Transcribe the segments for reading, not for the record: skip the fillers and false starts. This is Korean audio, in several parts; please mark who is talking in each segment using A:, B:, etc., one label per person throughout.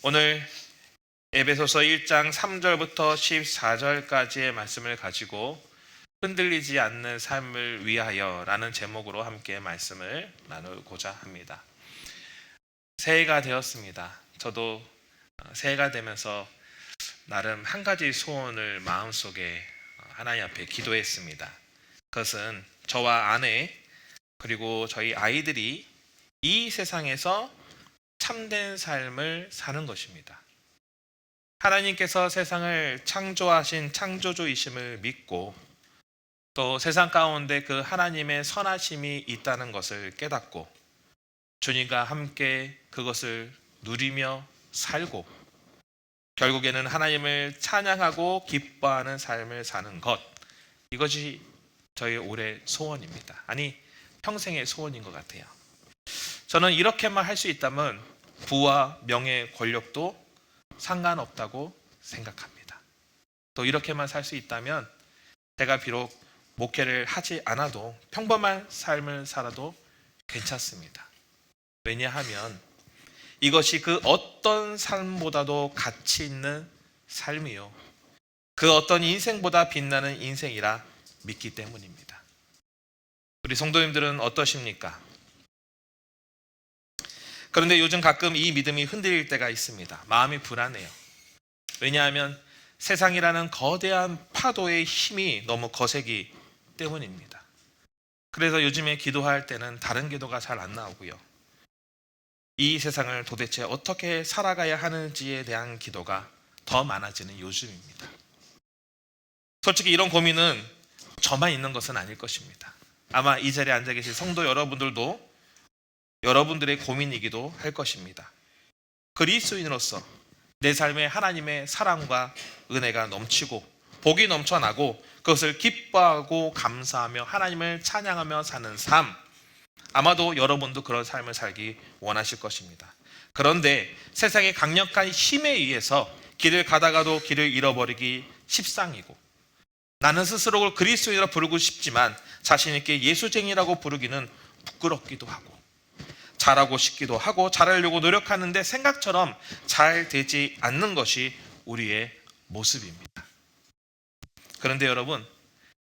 A: 오늘 에베소서 1장 3절부터 14절까지의 말씀을 가지고 흔들리지 않는 삶을 위하여 라는 제목으로 함께 말씀을 나누고자 합니다. 새해가 되었습니다. 저도 새해가 되면서 나름 한 가지 소원을 마음속에 하나님 앞에 기도했습니다. 그것은 저와 아내 그리고 저희 아이들이 이 세상에서 참된 삶을 사는 것입니다. 하나님께서 세상을 창조하신 창조주이심을 믿고 또 세상 가운데 그 하나님의 선하심이 있다는 것을 깨닫고 주님과 함께 그것을 누리며 살고 결국에는 하나님을 찬양하고 기뻐하는 삶을 사는 것, 이것이 저의 올해 소원입니다. 아니, 평생의 소원인 것 같아요. 저는 이렇게만 할 수 있다면 부와 명예, 권력도 상관없다고 생각합니다. 또 이렇게만 살 수 있다면 제가 비록 목회를 하지 않아도 평범한 삶을 살아도 괜찮습니다. 왜냐하면 이것이 그 어떤 삶보다도 가치 있는 삶이요, 그 어떤 인생보다 빛나는 인생이라 믿기 때문입니다. 우리 성도님들은 어떠십니까? 그런데 요즘 가끔 이 믿음이 흔들릴 때가 있습니다. 마음이 불안해요. 왜냐하면 세상이라는 거대한 파도의 힘이 너무 거세기 때문입니다. 그래서 요즘에 기도할 때는 다른 기도가 잘 안 나오고요, 이 세상을 도대체 어떻게 살아가야 하는지에 대한 기도가 더 많아지는 요즘입니다. 솔직히 이런 고민은 저만 있는 것은 아닐 것입니다. 아마 이 자리에 앉아 계신 성도 여러분들도 여러분들의 고민이기도 할 것입니다. 그리스도인으로서 내 삶에 하나님의 사랑과 은혜가 넘치고 복이 넘쳐나고 그것을 기뻐하고 감사하며 하나님을 찬양하며 사는 삶, 아마도 여러분도 그런 삶을 살기 원하실 것입니다. 그런데 세상의 강력한 힘에 의해서 길을 가다가도 길을 잃어버리기 십상이고, 나는 스스로 그리스도인이라 부르고 싶지만 자신 있게 예수쟁이라고 부르기는 부끄럽기도 하고, 잘하고 싶기도 하고 잘하려고 노력하는데 생각처럼 잘 되지 않는 것이 우리의 모습입니다. 그런데 여러분,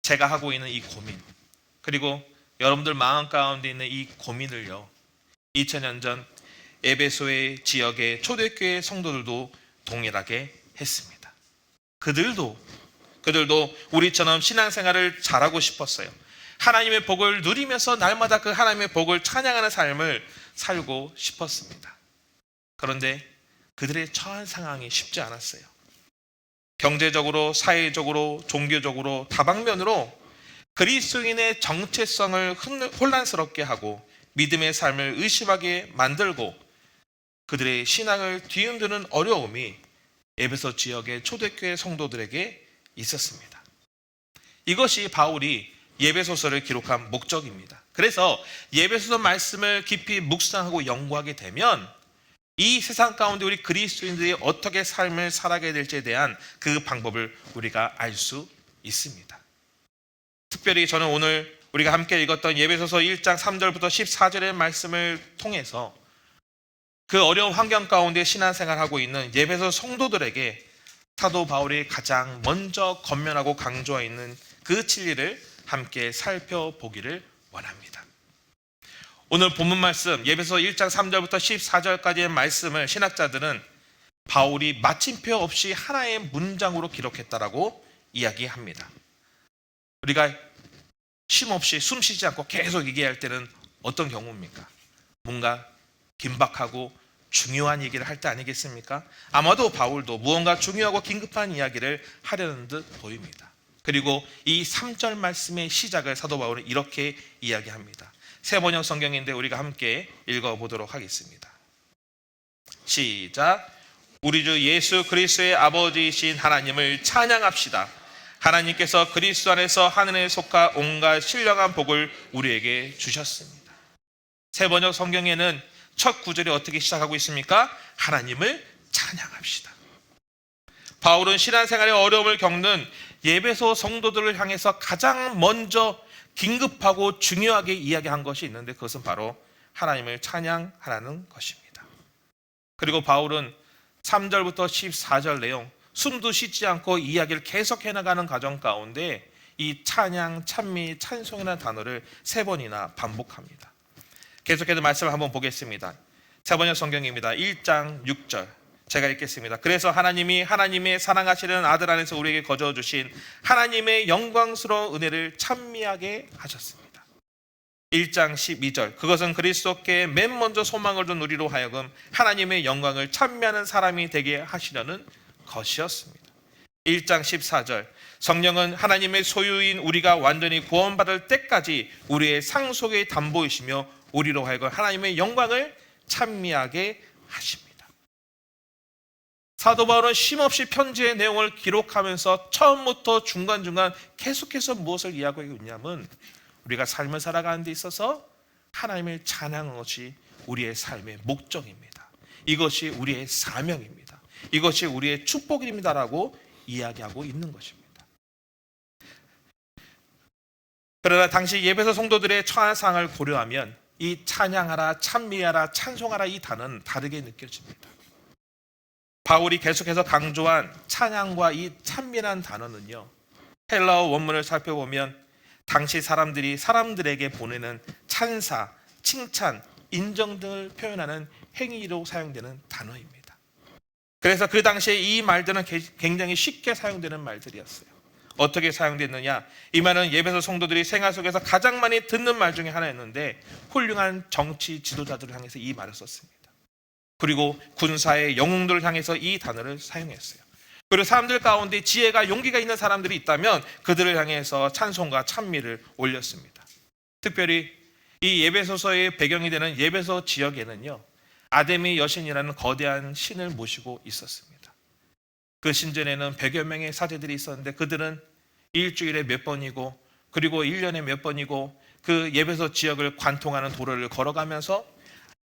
A: 제가 하고 있는 이 고민, 그리고 여러분들 마음 가운데 있는 이 고민을요, 2000년 전 에베소의 지역의 초대교회 성도들도 동일하게 했습니다. 그들도 우리처럼 신앙생활을 잘하고 싶었어요. 하나님의 복을 누리면서 날마다 그 하나님의 복을 찬양하는 삶을 살고 싶었습니다. 그런데 그들의 처한 상황이 쉽지 않았어요. 경제적으로, 사회적으로, 종교적으로 다방면으로 그리스도인의 정체성을 혼란스럽게 하고 믿음의 삶을 의심하게 만들고 그들의 신앙을 뒤흔드는 어려움이 에베소 지역의 초대교회 성도들에게 있었습니다. 이것이 바울이 예배소서를 기록한 목적입니다. 그래서 예배소서 말씀을 깊이 묵상하고 연구하게 되면 이 세상 가운데 우리 그리스도인들이 어떻게 삶을 살아가야 될지에 대한 그 방법을 우리가 알 수 있습니다. 특별히 저는 오늘 우리가 함께 읽었던 예배소서 1장 3절부터 14절의 말씀을 통해서 그 어려운 환경 가운데 신앙생활하고 있는 예배소 성도들에게 사도 바울이 가장 먼저 권면하고 강조하고 있는 그 진리를 함께 살펴보기를 원합니다. 오늘 본문 말씀 예배소 1장 3절부터 14절까지의 말씀을 신학자들은 바울이 마침표 없이 하나의 문장으로 기록했다라고 이야기합니다. 우리가 쉼 없이 숨 쉬지 않고 계속 얘기할 때는 어떤 경우입니까? 뭔가 긴박하고 중요한 얘기를 할 때 아니겠습니까? 아마도 바울도 무언가 중요하고 긴급한 이야기를 하려는 듯 보입니다. 그리고 이 3절 말씀의 시작을 사도 바울은 이렇게 이야기합니다. 새 번역 성경인데 우리가 함께 읽어보도록 하겠습니다. 시작. 우리 주 예수 그리스도의 아버지이신 하나님을 찬양합시다. 하나님께서 그리스도 안에서 하늘에 속하 온갖 신령한 복을 우리에게 주셨습니다. 새 번역 성경에는 첫 구절이 어떻게 시작하고 있습니까? 하나님을 찬양합시다. 바울은 신앙생활의 어려움을 겪는 예배소 성도들을 향해서 가장 먼저 긴급하고 중요하게 이야기한 것이 있는데 그것은 바로 하나님을 찬양하라는 것입니다. 그리고 바울은 3절부터 14절 내용, 숨도 쉬지 않고 이야기를 계속해 나가는 과정 가운데 이 찬양, 찬미, 찬송이라는 단어를 3번이나 반복합니다. 계속해서 말씀을 한번 보겠습니다. 세 번역 성경입니다. 1장 6절 제가 읽겠습니다. 그래서 하나님이 하나님의 사랑하시는 아들 안에서 우리에게 거저 주신 하나님의 영광스러운 은혜를 찬미하게 하셨습니다. 1장 12절 그것은 그리스도께 맨 먼저 소망을 둔 우리로 하여금 하나님의 영광을 찬미하는 사람이 되게 하시려는 것이었습니다. 1장 14절 성령은 하나님의 소유인 우리가 완전히 구원받을 때까지 우리의 상속의 담보이시며 우리로 하여금 하나님의 영광을 찬미하게 하십니다. 사도 바울은 쉼없이 편지의 내용을 기록하면서 처음부터 중간중간 계속해서 무엇을 이야기하고 있냐면 우리가 삶을 살아가는 데 있어서 하나님을 찬양하는 것이 우리의 삶의 목적입니다. 이것이 우리의 사명입니다. 이것이 우리의 축복입니다라고 이야기하고 있는 것입니다. 그러나 당시 예배소 성도들의 처한 상황을 고려하면 이 찬양하라, 찬미하라, 찬송하라 이 단어는 다르게 느껴집니다. 바울이 계속해서 강조한 찬양과 이 찬미라는 단어는요, 헬라어 원문을 살펴보면 당시 사람들이 사람들에게 보내는 찬사, 칭찬, 인정 등을 표현하는 행위로 사용되는 단어입니다. 그래서 그 당시에 이 말들은 굉장히 쉽게 사용되는 말들이었어요. 어떻게 사용됐느냐? 이 말은 예배소 성도들이 생활 속에서 가장 많이 듣는 말 중에 하나였는데 훌륭한 정치 지도자들을 향해서 이 말을 썼습니다. 그리고 군사의 영웅들을 향해서 이 단어를 사용했어요. 그리고 사람들 가운데 지혜가 용기가 있는 사람들이 있다면 그들을 향해서 찬송과 찬미를 올렸습니다. 특별히 이 예배소서의 배경이 되는 예배소 지역에는요, 아데미 여신이라는 거대한 신을 모시고 있었습니다. 그 신전에는 100여 명의 사제들이 있었는데 그들은 일주일에 몇 번이고 그리고 1년에 몇 번이고 그 예배소 지역을 관통하는 도로를 걸어가면서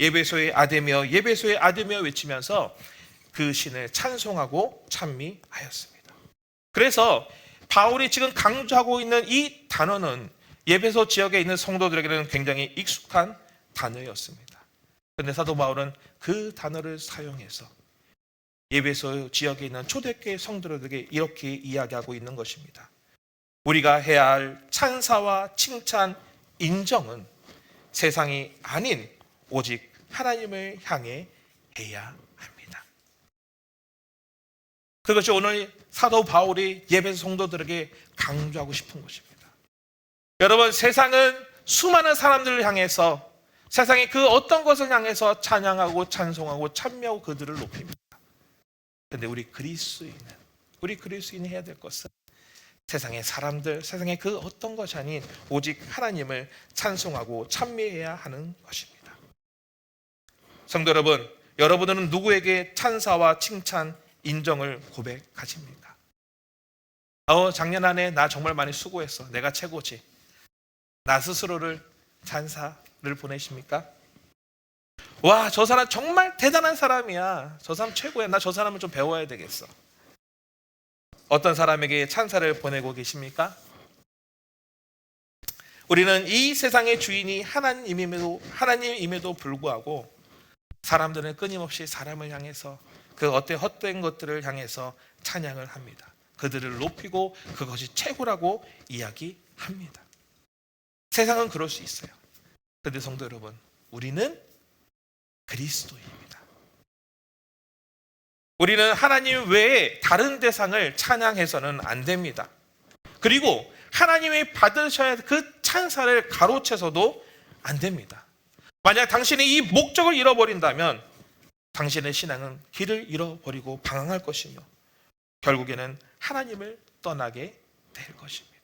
A: 예배소의 아데미여, 예배소의 아데미여 외치면서 그 신을 찬송하고 찬미하였습니다. 그래서 바울이 지금 강조하고 있는 이 단어는 예배소 지역에 있는 성도들에게는 굉장히 익숙한 단어였습니다. 그런데 사도 바울은 그 단어를 사용해서 예배소 지역에 있는 초대교회 성도들에게 이렇게 이야기하고 있는 것입니다. 우리가 해야 할 찬사와 칭찬, 인정은 세상이 아닌 오직 하나님을 향해 해야 합니다. 그것이 오늘 사도 바울이 예배소 성도들에게 강조하고 싶은 것입니다. 여러분, 세상은 수많은 사람들을 향해서 세상의 그 어떤 것을 향해서 찬양하고 찬송하고 찬미하고 그들을 높입니다. 그런데 우리 그리스도인이 해야 될 것은 세상의 사람들, 세상의 그 어떤 것이 아닌 오직 하나님을 찬송하고 찬미해야 하는 것입니다. 성도 여러분, 여러분들은 누구에게 찬사와 칭찬, 인정을 고백하십니까? 작년 한 해 나 정말 많이 수고했어. 내가 최고지. 나 스스로를 찬사를 보내십니까? 와, 저 사람 정말 대단한 사람이야. 저 사람 최고야. 나 저 사람을 좀 배워야 되겠어. 어떤 사람에게 찬사를 보내고 계십니까? 우리는 이 세상의 주인이 하나님임에도 불구하고 사람들은 끊임없이 사람을 향해서 그 헛된 것들을 향해서 찬양을 합니다. 그들을 높이고 그것이 최고라고 이야기합니다. 세상은 그럴 수 있어요. 그런데 성도 여러분, 우리는 그리스도입니다. 우리는 하나님 외에 다른 대상을 찬양해서는 안 됩니다. 그리고 하나님이 받으셔야 할 그 찬사를 가로채서도 안 됩니다. 만약 당신이 이 목적을 잃어버린다면 당신의 신앙은 길을 잃어버리고 방황할 것이며 결국에는 하나님을 떠나게 될 것입니다.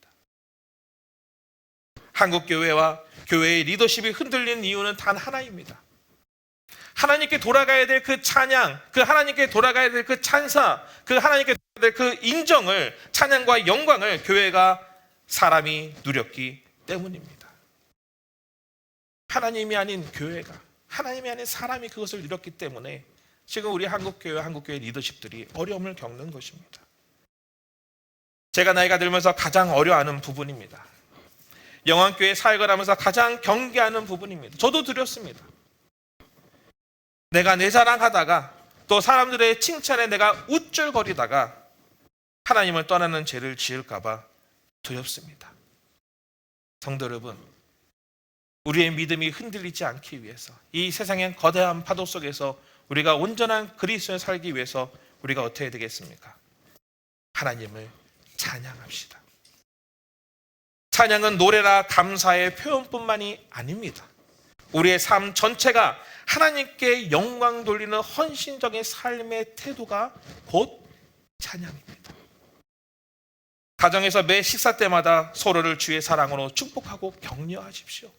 A: 한국교회와 교회의 리더십이 흔들리는 이유는 단 하나입니다. 하나님께 돌아가야 될 그 찬양, 그 하나님께 돌아가야 될 그 찬사, 그 하나님께 돌아가야 될 그 인정을, 찬양과 영광을 교회가 사람이 누렸기 때문입니다. 하나님이 아닌 교회가, 하나님이 아닌 사람이 그것을 누렸기 때문에 지금 우리 한국교회 리더십들이 어려움을 겪는 것입니다. 제가 나이가 들면서 가장 어려워하는 부분입니다. 영안교회 사역을 하면서 가장 경계하는 부분입니다. 저도 드렸습니다. 내가 내 자랑하다가 또 사람들의 칭찬에 내가 우쭐거리다가 하나님을 떠나는 죄를 지을까 봐 두렵습니다. 성도 여러분, 우리의 믿음이 흔들리지 않기 위해서, 이 세상의 거대한 파도 속에서 우리가 온전한 그리스도에 살기 위해서 우리가 어떻게 해야 되겠습니까? 하나님을 찬양합시다. 찬양은 노래나 감사의 표현뿐만이 아닙니다. 우리의 삶 전체가 하나님께 영광 돌리는 헌신적인 삶의 태도가 곧 찬양입니다. 가정에서 매 식사 때마다 서로를 주의 사랑으로 축복하고 격려하십시오.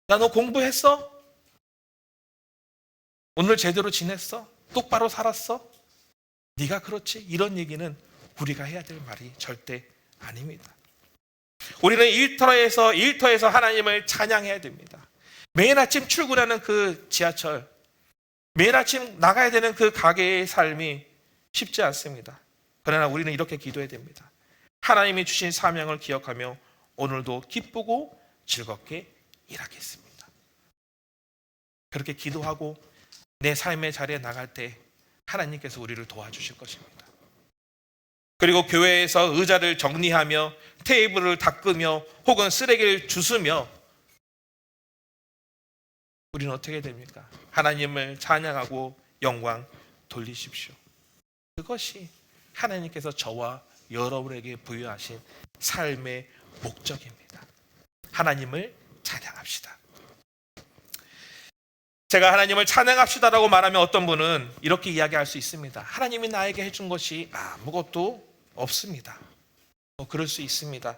A: 야, 너 공부했어? 오늘 제대로 지냈어? 똑바로 살았어? 네가 그렇지? 이런 얘기는 우리가 해야 될 말이 절대 아닙니다. 우리는 일터에서 하나님을 찬양해야 됩니다. 매일 아침 출근하는 그 지하철, 매일 아침 나가야 되는 그 가게의 삶이 쉽지 않습니다. 그러나 우리는 이렇게 기도해야 됩니다. 하나님이 주신 사명을 기억하며 오늘도 기쁘고 즐겁게 일하겠습니다. 그렇게 기도하고 내 삶의 자리에 나갈 때 하나님께서 우리를 도와주실 것입니다. 그리고 교회에서 의자를 정리하며 테이블을 닦으며 혹은 쓰레기를 주스며 우리는 어떻게 됩니까? 하나님을 찬양하고 영광 돌리십시오. 그것이 하나님께서 저와 여러분에게 부여하신 삶의 목적입니다. 하나님을 찬양합시다. 제가 하나님을 찬양합시다라고 말하면 어떤 분은 이렇게 이야기할 수 있습니다. 하나님이 나에게 해준 것이 아무것도 없습니다. 그럴 수 있습니다.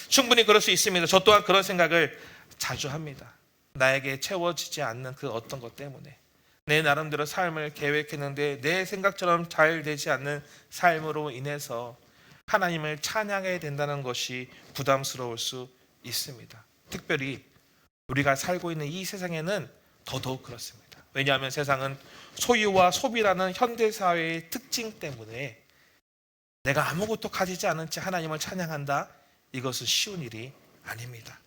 A: 충분히 그럴 수 있습니다. 저 또한 그런 생각을 자주 합니다. 나에게 채워지지 않는 그 어떤 것 때문에 내 나름대로 삶을 계획했는데 내 생각처럼 잘 되지 않는 삶으로 인해서 하나님을 찬양해야 된다는 것이 부담스러울 수 있습니다. 특별히 우리가 살고 있는 이 세상에는 더더욱 그렇습니다. 왜냐하면 세상은 소유와 소비라는 현대사회의 특징 때문에 내가 아무것도 가지지 않은 채 하나님을 찬양한다? 이것은 쉬운 일이 아닙니다.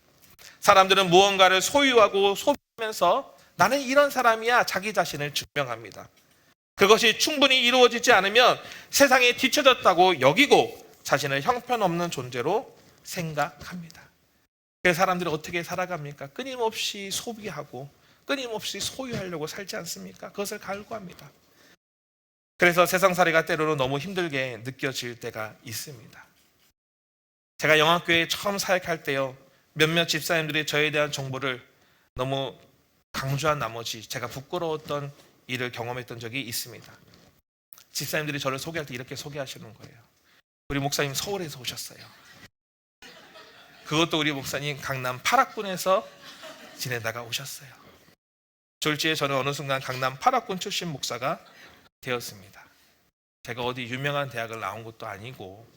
A: 사람들은 무언가를 소유하고 소비하면서 나는 이런 사람이야 자기 자신을 증명합니다. 그것이 충분히 이루어지지 않으면 세상에 뒤처졌다고 여기고 자신을 형편없는 존재로 생각합니다. 그래서 사람들이 어떻게 살아갑니까? 끊임없이 소비하고 끊임없이 소유하려고 살지 않습니까? 그것을 갈구합니다. 그래서 세상살이가 때로는 너무 힘들게 느껴질 때가 있습니다. 제가 영화교회에 처음 사역할 때요, 몇몇 집사님들이 저에 대한 정보를 너무 강조한 나머지 제가 부끄러웠던 일을 경험했던 적이 있습니다. 집사님들이 저를 소개할 때 이렇게 소개하시는 거예요. 우리 목사님 서울에서 오셨어요. 그것도 우리 목사님 강남 8학군에서 지내다가 오셨어요. 졸지에 저는 어느 순간 강남 8학군 출신 목사가 되었습니다. 제가 어디 유명한 대학을 나온 것도 아니고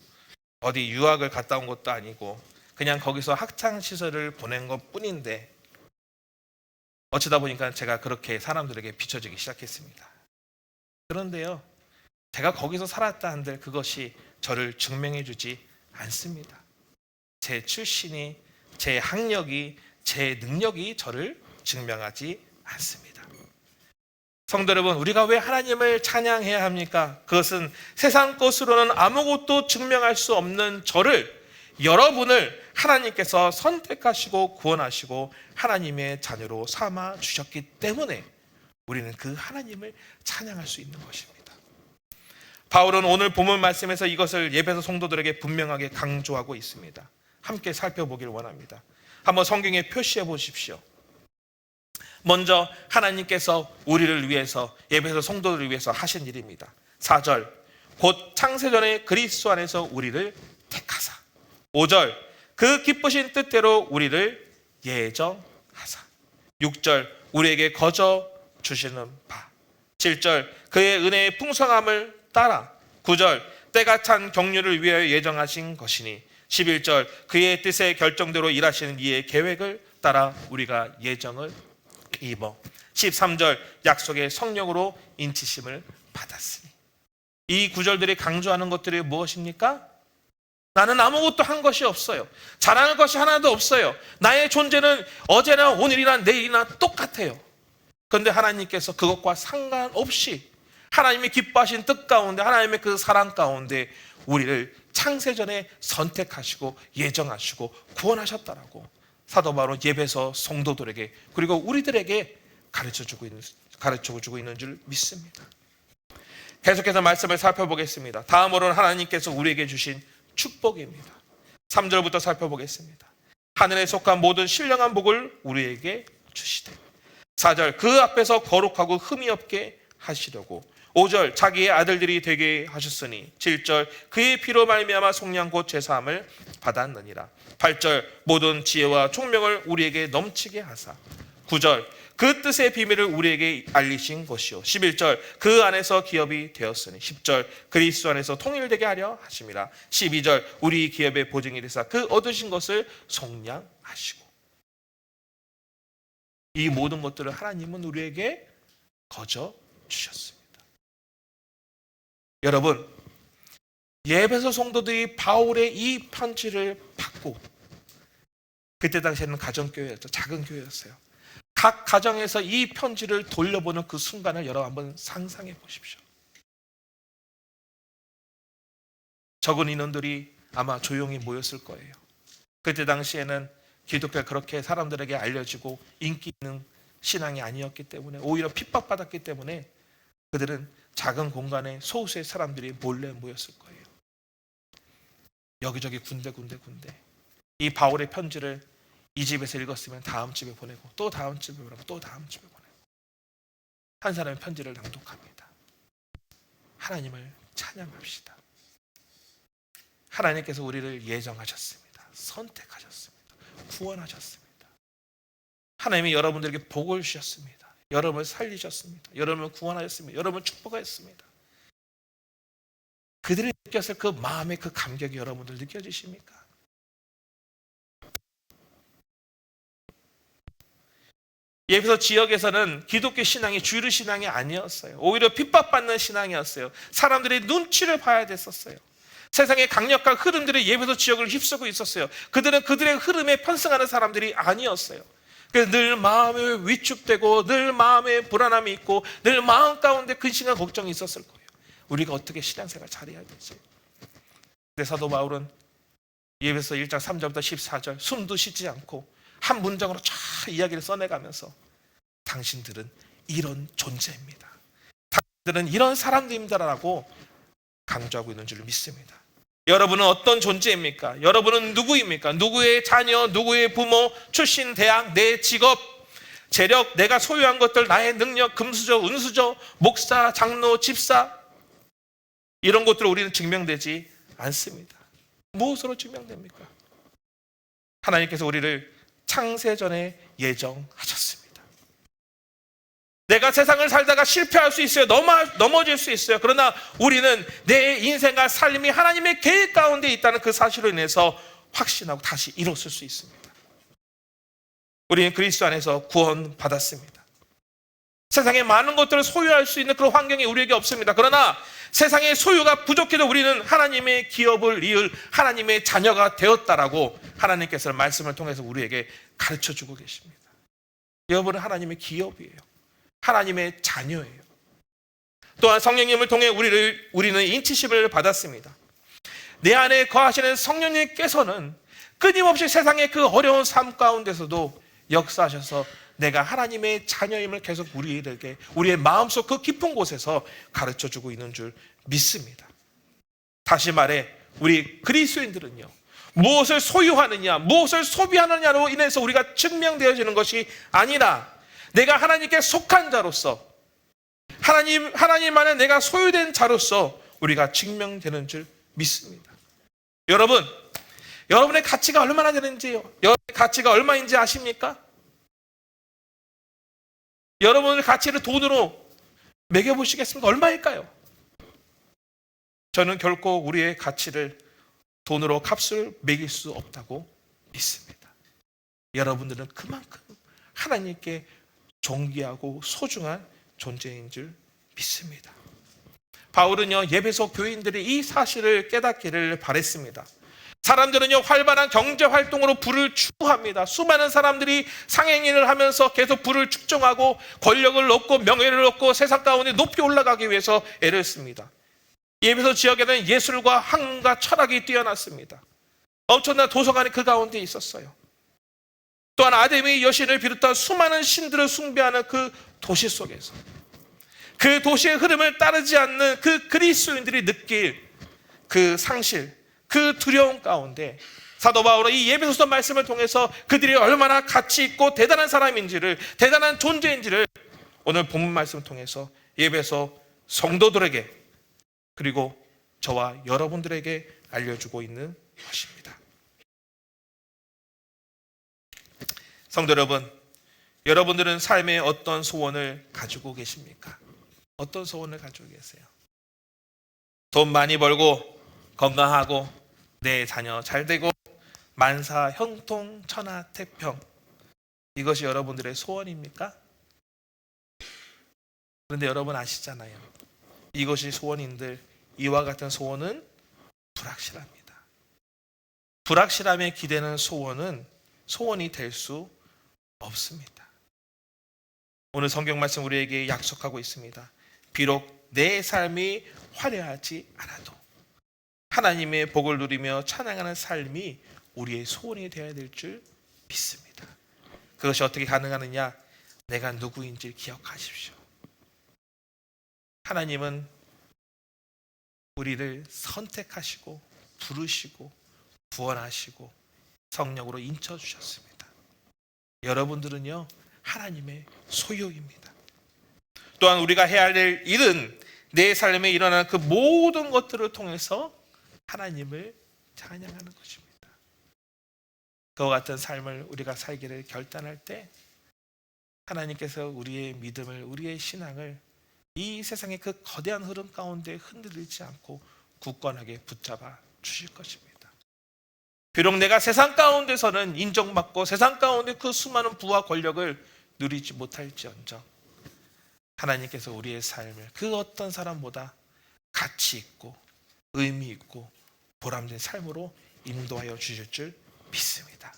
A: 어디 유학을 갔다 온 것도 아니고 그냥 거기서 학창시절을 보낸 것 뿐인데 어쩌다 보니까 제가 그렇게 사람들에게 비춰지기 시작했습니다. 그런데요, 제가 거기서 살았다 한들 그것이 저를 증명해 주지 않습니다. 제 출신이, 제 학력이, 제 능력이 저를 증명하지 않습니다. 성도 여러분, 우리가 왜 하나님을 찬양해야 합니까? 그것은 세상 것으로는 아무것도 증명할 수 없는 저를, 여러분을 하나님께서 선택하시고 구원하시고 하나님의 자녀로 삼아 주셨기 때문에 우리는 그 하나님을 찬양할 수 있는 것입니다. 바울은 오늘 본문 말씀에서 이것을 에베소 성도들에게 분명하게 강조하고 있습니다. 함께 살펴보길 원합니다. 한번 성경에 표시해 보십시오. 먼저 하나님께서 우리를 위해서, 에베소 성도들을 위해서 하신 일입니다. 4절, 곧 창세전에 그리스도 안에서 우리를 택하사. 5절, 그 기쁘신 뜻대로 우리를 예정하사. 6절, 우리에게 거저 주시는 바. 7절, 그의 은혜의 풍성함을 따라. 9절, 때가 찬 경륜을 위하여 예정하신 것이니. 11절, 그의 뜻의 결정대로 일하시는 이의 계획을 따라 우리가 예정을 입어. 13절, 약속의 성령으로 인치심을 받았으니. 이 구절들이 강조하는 것들이 무엇입니까? 나는 아무것도 한 것이 없어요. 잘하는 것이 하나도 없어요. 나의 존재는 어제나 오늘이나 내일이나 똑같아요. 그런데 하나님께서 그것과 상관없이 하나님이 기뻐하신 뜻 가운데, 하나님의 그 사랑 가운데 우리를 창세전에 선택하시고 예정하시고 구원하셨다라고 사도 바울은 예배소 성도들에게 그리고 우리들에게 가르쳐주고 있는 줄 믿습니다. 계속해서 말씀을 살펴보겠습니다. 다음으로는 하나님께서 우리에게 주신 축복입니다. 3절부터 살펴보겠습니다. 하늘에 속한 모든 신령한 복을 우리에게 주시되, 4절 그 앞에서 거룩하고 흠이 없게 하시려고, 5절 자기의 아들들이 되게 하셨으니, 7절 그의 피로 말미암아 속량 곧 제사함을 받았느니라, 8절 모든 지혜와 총명을 우리에게 넘치게 하사, 9절 그 뜻의 비밀을 우리에게 알리신 것이요, 11절 그 안에서 기업이 되었으니, 10절 그리스도 안에서 통일되게 하려 하심이라, 12절 우리 기업의 보증이 되사 그 얻으신 것을 속량하시고. 이 모든 것들을 하나님은 우리에게 거저 주셨습니다. 여러분, 예배소 성도들이 바울의 이 편지를 받고, 그때 당시에는 가정교회였죠. 작은 교회였어요. 각 가정에서 이 편지를 돌려보는 그 순간을 여러분 한번 상상해 보십시오. 적은 인원들이 아마 조용히 모였을 거예요. 그때 당시에는 기독교가 그렇게 사람들에게 알려지고 인기 있는 신앙이 아니었기 때문에, 오히려 핍박받았기 때문에 그들은 작은 공간에 소수의 사람들이 몰래 모였을 거예요. 여기저기 군데. 이 바울의 편지를 이 집에서 읽었으면 다음 집에 보내고, 또 다음 집에 보내고, 또 다음 집에 보내고, 한 사람의 편지를 낭독합니다. 하나님을 찬양합시다. 하나님께서 우리를 예정하셨습니다. 선택하셨습니다. 구원하셨습니다. 하나님이 여러분들에게 복을 주셨습니다. 여러분을 살리셨습니다. 여러분을 구원하셨습니다. 여러분을 축복하셨습니다. 그들이 느꼈을 그 마음의 그 감격이 여러분들 느껴지십니까? 예배소 지역에서는 기독교 신앙이 주류 신앙이 아니었어요. 오히려 핍박받는 신앙이었어요. 사람들이 눈치를 봐야 됐었어요. 세상의 강력한 흐름들이 예배소 지역을 휩쓰고 있었어요. 그들은 그들의 흐름에 편승하는 사람들이 아니었어요. 그래서 늘 마음에 위축되고, 늘 마음에 불안함이 있고, 늘 마음 가운데 근심과 걱정이 있었을 거예요. 우리가 어떻게 신앙생활 잘해야 되지? 근데 사도 바울은 예배소 1장 3절부터 14절 숨도 쉬지 않고 한 문장으로 쫙 이야기를 써내가면서, 당신들은 이런 존재입니다. 당신들은 이런 사람들입니다라고 강조하고 있는 줄 믿습니다. 여러분은 어떤 존재입니까? 여러분은 누구입니까? 누구의 자녀, 누구의 부모, 출신, 대학, 내 직업, 재력, 내가 소유한 것들, 나의 능력, 금수저, 은수저, 목사, 장로, 집사, 이런 것들로 우리는 증명되지 않습니다. 무엇으로 증명됩니까? 하나님께서 우리를 창세전에 예정하셨습니다. 내가 세상을 살다가 실패할 수 있어요. 넘어질 수 있어요. 그러나 우리는 내 인생과 삶이 하나님의 계획 가운데 있다는 그 사실로 인해서 확신하고 다시 일어설 수 있습니다. 우리는 그리스도 안에서 구원받았습니다. 세상에 많은 것들을 소유할 수 있는 그런 환경이 우리에게 없습니다. 그러나 세상의 소유가 부족해도 우리는 하나님의 기업을 이을 하나님의 자녀가 되었다라고 하나님께서 말씀을 통해서 우리에게 가르쳐주고 계십니다. 여러분은 하나님의 기업이에요. 하나님의 자녀예요. 또한 성령님을 통해 우리는 인치심을 받았습니다. 내 안에 거하시는 성령님께서는 끊임없이 세상의 그 어려운 삶 가운데서도 역사하셔서 내가 하나님의 자녀임을 계속 우리에게, 우리의 마음속 그 깊은 곳에서 가르쳐주고 있는 줄 믿습니다. 다시 말해, 우리 그리스도인들은요, 무엇을 소유하느냐, 무엇을 소비하느냐로 인해서 우리가 증명되어지는 것이 아니라, 내가 하나님께 속한 자로서, 하나님 안에 내가 소유된 자로서 우리가 증명되는 줄 믿습니다. 여러분의 가치가 얼마나 되는지요? 여러분의 가치가 얼마인지 아십니까? 여러분의 가치를 돈으로 매겨보시겠습니까? 얼마일까요? 저는 결코 우리의 가치를 돈으로 값을 매길 수 없다고 믿습니다. 여러분들은 그만큼 하나님께 존귀하고 소중한 존재인 줄 믿습니다. 바울은요, 예배소 교인들이 이 사실을 깨닫기를 바랬습니다. 사람들은요, 활발한 경제 활동으로 부를 추구합니다. 수많은 사람들이 상행인을 하면서 계속 부를 축적하고 권력을 얻고 명예를 얻고 세상 가운데 높이 올라가기 위해서 애를 씁니다. 예배소 지역에는 예술과 학문과 철학이 뛰어났습니다. 엄청난 도서관이 그 가운데 있었어요. 또한 아데미 여신을 비롯한 수많은 신들을 숭배하는 그 도시 속에서 그 도시의 흐름을 따르지 않는 그 그리스도인들이 느낄 그 상실, 그 두려움 가운데 사도 바울은 이 예배소서 말씀을 통해서 그들이 얼마나 가치 있고 대단한 사람인지를, 대단한 존재인지를 오늘 본문 말씀을 통해서 예배소 성도들에게 그리고 저와 여러분들에게 알려주고 있는 것입니다. 성도 여러분, 여러분들은 삶에 어떤 소원을 가지고 계십니까? 어떤 소원을 가지고 계세요? 돈 많이 벌고 건강하고 내 자녀 잘 되고 만사 형통 천하 태평, 이것이 여러분들의 소원입니까? 그런데 여러분 아시잖아요. 이것이 소원인들 이와 같은 소원은 불확실합니다. 불확실함에 기대는 소원은 소원이 될 수 없습니다. 오늘 성경 말씀 우리에게 약속하고 있습니다. 비록 내 삶이 화려하지 않아도 하나님의 복을 누리며 찬양하는 삶이 우리의 소원이 되어야 될 줄 믿습니다. 그것이 어떻게 가능하느냐? 내가 누구인지 기억하십시오. 하나님은 우리를 선택하시고 부르시고 구원하시고 성령으로 인쳐주셨습니다. 여러분들은요, 하나님의 소유입니다. 또한 우리가 해야 할 일은 내 삶에 일어나는 그 모든 것들을 통해서 하나님을 찬양하는 것입니다. 그와 같은 삶을 우리가 살기를 결단할 때 하나님께서 우리의 믿음을, 우리의 신앙을 이 세상의 그 거대한 흐름 가운데 흔들리지 않고 굳건하게 붙잡아 주실 것입니다. 비록 내가 세상 가운데서는 인정받고 세상 가운데 그 수많은 부와 권력을 누리지 못할지언정 하나님께서 우리의 삶을 그 어떤 사람보다 가치 있고 의미 있고 보람된 삶으로 인도하여 주실 줄 믿습니다.